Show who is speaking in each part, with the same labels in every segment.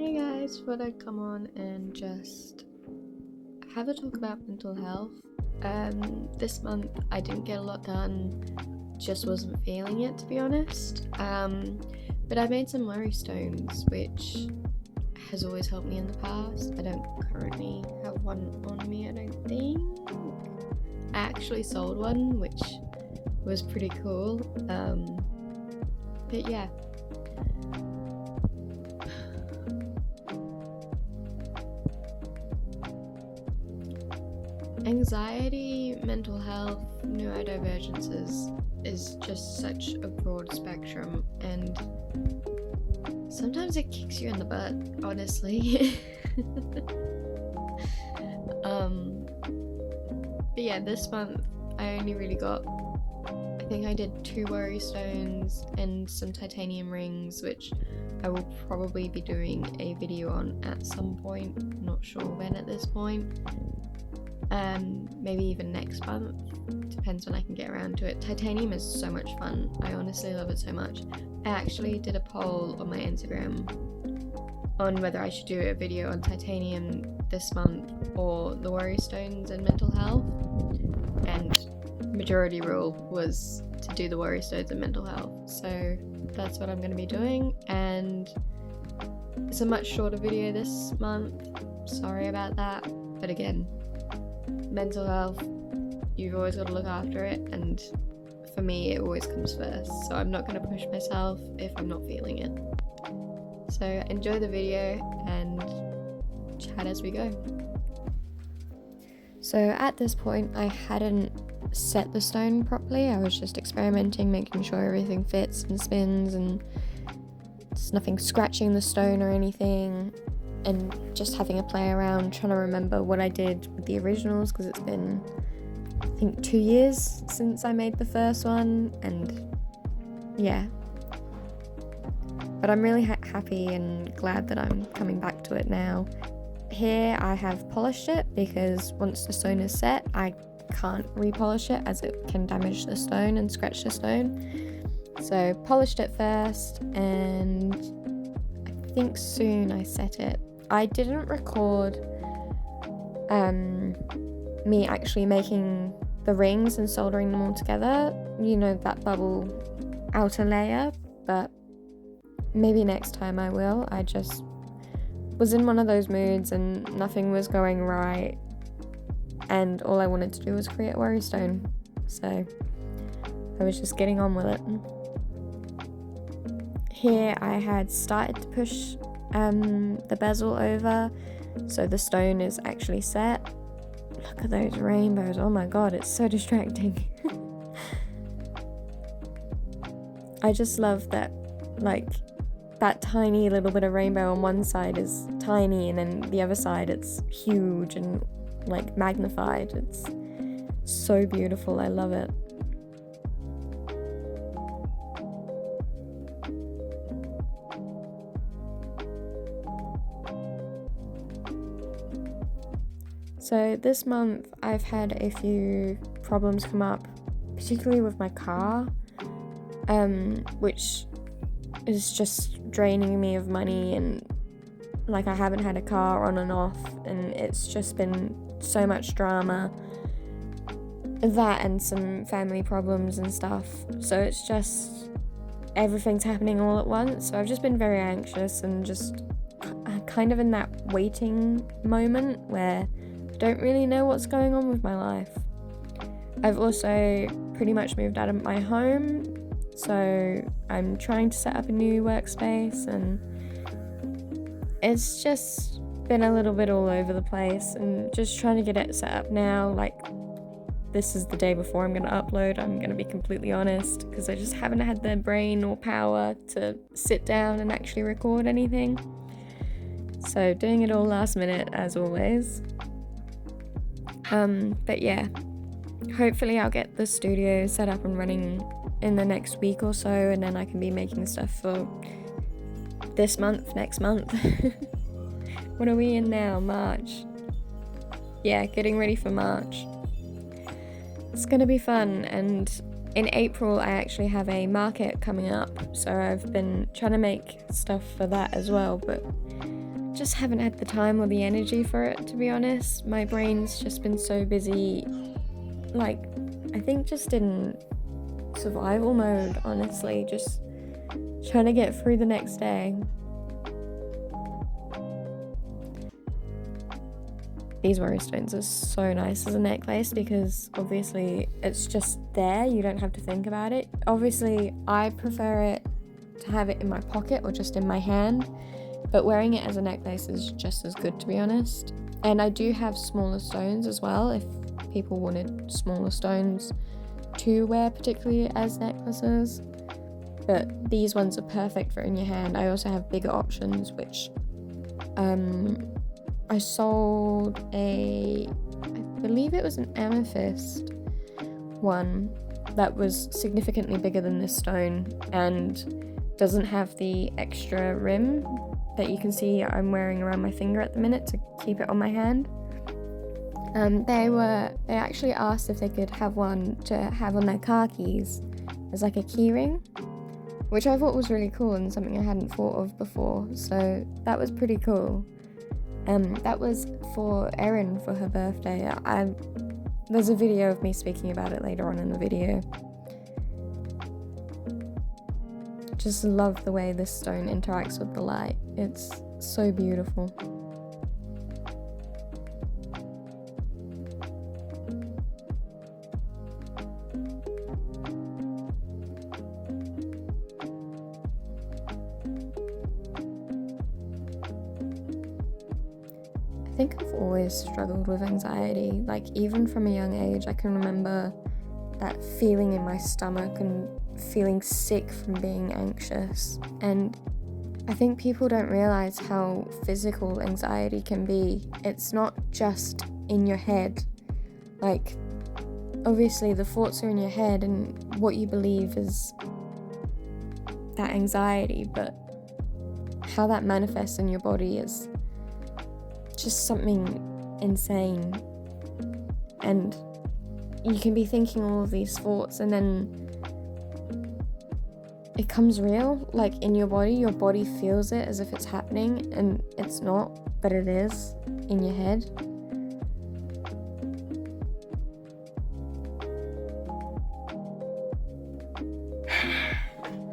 Speaker 1: Hey guys, thought I'd come on and just have a talk about mental health. This month I didn't get a lot done, just wasn't feeling it, to be honest. But I made some worry stones, which has always helped me in the past. I don't currently have one on me, I don't think. I actually sold one, which was pretty cool. But yeah. Anxiety, mental health, neurodivergences is just such a broad spectrum, and sometimes it kicks you in the butt, honestly. But yeah, this month I only really got, I think I did 2 worry stones and some titanium rings, which I will probably be doing a video on at some point, not sure when at this point. Maybe even next month, depends when I can get around to it. Titanium is so much fun, I honestly love it so much. I actually did a poll on my Instagram on whether I should do a video on titanium this month or the worry stones and mental health, and majority rule was to do the worry stones and mental health, so that's what I'm going to be doing. And it's a much shorter video this month, sorry about that, but again, mental health, you've always got to look after it, and for me it always comes first, so I'm not going to push myself if I'm not feeling it. So enjoy the video and chat as we go. So at this point I hadn't set the stone properly. I was just experimenting, making sure everything fits and spins and there's nothing scratching the stone or anything, and just having a play around, trying to remember what I did with the originals, because it's been, I think, 2 years since I made the first one, and yeah. But I'm really happy and glad that I'm coming back to it now. Here I have polished it, because once the stone is set, I can't repolish it as it can damage the stone and scratch the stone. So polished it first, and I think soon I set it. I didn't record me actually making the rings and soldering them all together, you know, that bubble outer layer, but maybe next time I will. I just was in one of those moods and nothing was going right, and all I wanted to do was create a worry stone, so I was just getting on with it. Here I had started to push the bezel over, so the stone is actually set. Look at those rainbows, oh my god, it's so distracting. I just love that, like, that tiny little bit of rainbow on one side is tiny, and then the other side it's huge and like magnified. It's so beautiful, I love it. So this month I've had a few problems come up, particularly with my car, which is just draining me of money, and like I haven't had a car on and off, and it's just been so much drama. That and some family problems and stuff, so it's just everything's happening all at once, so I've just been very anxious and just kind of in that waiting moment where I don't really know what's going on with my life. I've also pretty much moved out of my home, so I'm trying to set up a new workspace, and it's just been a little bit all over the place, and just trying to get it set up now. Like, this is the day before I'm going to upload, I'm going to be completely honest, because I just haven't had the brain or power to sit down and actually record anything. So doing it all last minute as always. But yeah, hopefully I'll get the studio set up and running in the next week or so, and then I can be making stuff for this month, next month. What are we in now? March. Yeah, getting ready for March. It's gonna be fun, and in April I actually have a market coming up, so I've been trying to make stuff for that as well, but just haven't had the time or the energy for it, to be honest. My brain's just been so busy, like, I think just in survival mode, honestly, just trying to get through the next day. These worry stones are so nice as a necklace because obviously it's just there, you don't have to think about it. Obviously I prefer it to have it in my pocket or just in my hand, but wearing it as a necklace is just as good, to be honest. And I do have smaller stones as well if people wanted smaller stones to wear, particularly as necklaces, but these ones are perfect for in your hand. I also have bigger options, which I sold I believe it was an amethyst one that was significantly bigger than this stone and doesn't have the extra rim that you can see I'm wearing around my finger at the minute to keep it on my hand. They actually asked if they could have one to have on their car keys as like a key ring, which I thought was really cool and something I hadn't thought of before, so that was pretty cool. That was for Erin for her birthday. There's a video of me speaking about it later on in the video. Just love the way this stone interacts with the light. It's so beautiful. I think I've always struggled with anxiety, like even from a young age. I can remember that feeling in my stomach and feeling sick from being anxious. And I think people don't realize how physical anxiety can be. It's not just in your head. Like, obviously the thoughts are in your head and what you believe is that anxiety, but how that manifests in your body is just something insane. And you can be thinking all of these thoughts and then it comes real, like in your body feels it as if it's happening, and it's not, but it is in your head.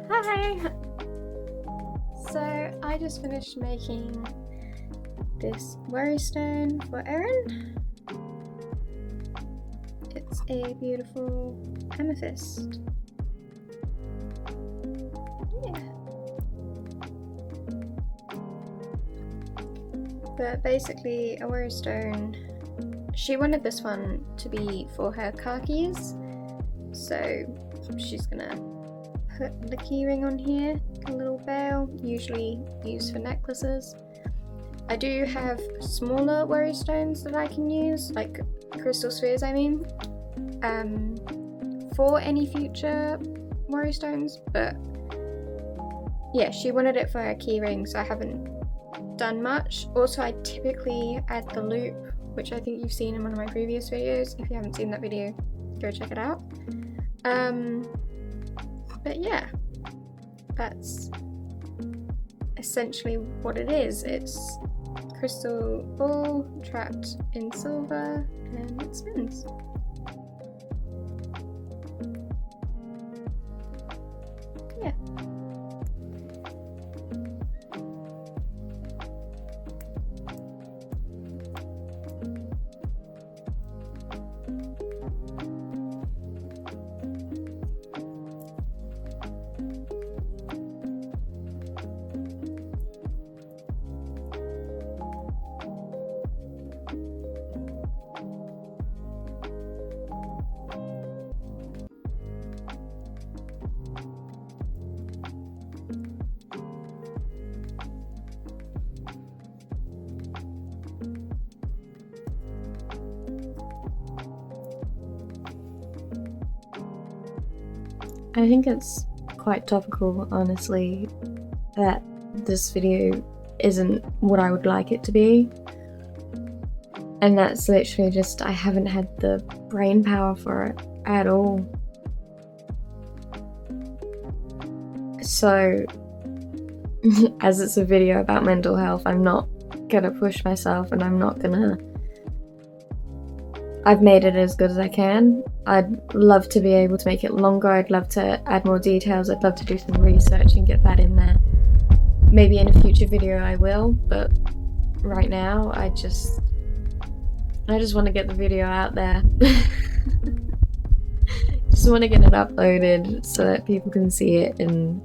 Speaker 1: Hi! So I just finished making this worry stone for Erin. It's a beautiful amethyst. Yeah. But basically a worry stone, she wanted this one to be for her car keys, so she's gonna put the keyring on here, a little bell, usually used for necklaces. I do have smaller worry stones that I can use, like crystal spheres I mean, for any future worry stones, but yeah, she wanted it for her keyring, so I haven't done much. Also, I typically add the loop, which I think you've seen in one of my previous videos. If you haven't seen that video, go check it out. But yeah, that's essentially what it is. It's crystal ball trapped in silver and it spins. Yeah. I think it's quite topical, honestly, that this video isn't what I would like it to be. And that's literally just, I haven't had the brain power for it at all. So, as it's a video about mental health, I'm not gonna push myself, and I'm not gonna... I've made it as good as I can. I'd love to be able to make it longer. I'd love to add more details. I'd love to do some research and get that in there. Maybe in a future video I will, but right now I just want to get the video out there. Just want to get it uploaded so that people can see it and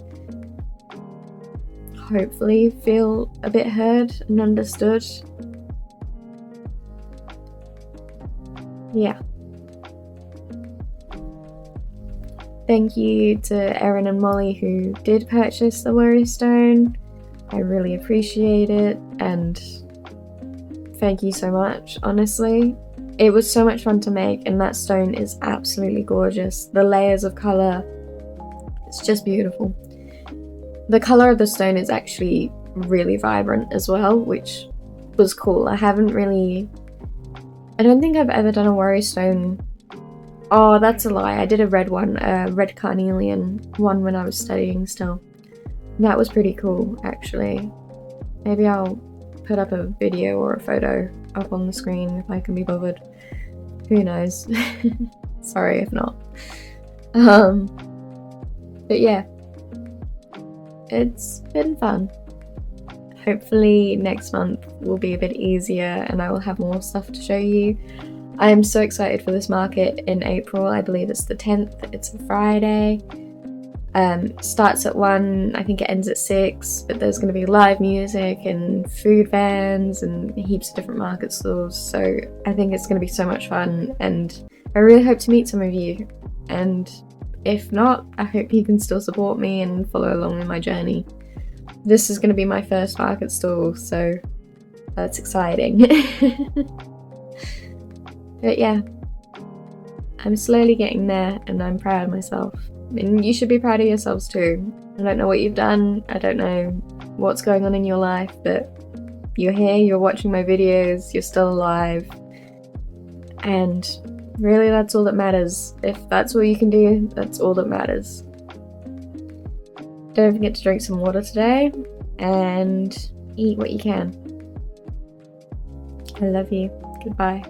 Speaker 1: hopefully feel a bit heard and understood. Yeah. Thank you to Erin and Molly who did purchase the Worry Stone. I really appreciate it, and thank you so much, honestly. It was so much fun to make, and that stone is absolutely gorgeous. The layers of colour, it's just beautiful. The colour of the stone is actually really vibrant as well, which was cool. I don't think I've ever done a Worry Stone. Oh, that's a lie. I did a red one, a red carnelian one when I was studying still. That was pretty cool, actually. Maybe I'll put up a video or a photo up on the screen if I can be bothered. Who knows? Sorry if not. But yeah, it's been fun. Hopefully next month will be a bit easier and I will have more stuff to show you. I am so excited for this market in April. I believe it's the 10th. It's a Friday. Starts at 1, I think it ends at 6, but there's going to be live music and food vans and heaps of different market stalls, so I think it's going to be so much fun, and I really hope to meet some of you, and if not, I hope you can still support me and follow along in my journey. This is going to be my first market stall, so that's exciting. But yeah, I'm slowly getting there and I'm proud of myself. And you should be proud of yourselves too. I don't know what you've done, I don't know what's going on in your life, but you're here, you're watching my videos, you're still alive. And really that's all that matters. If that's all you can do, that's all that matters. Don't forget to drink some water today and eat what you can. I love you. Goodbye.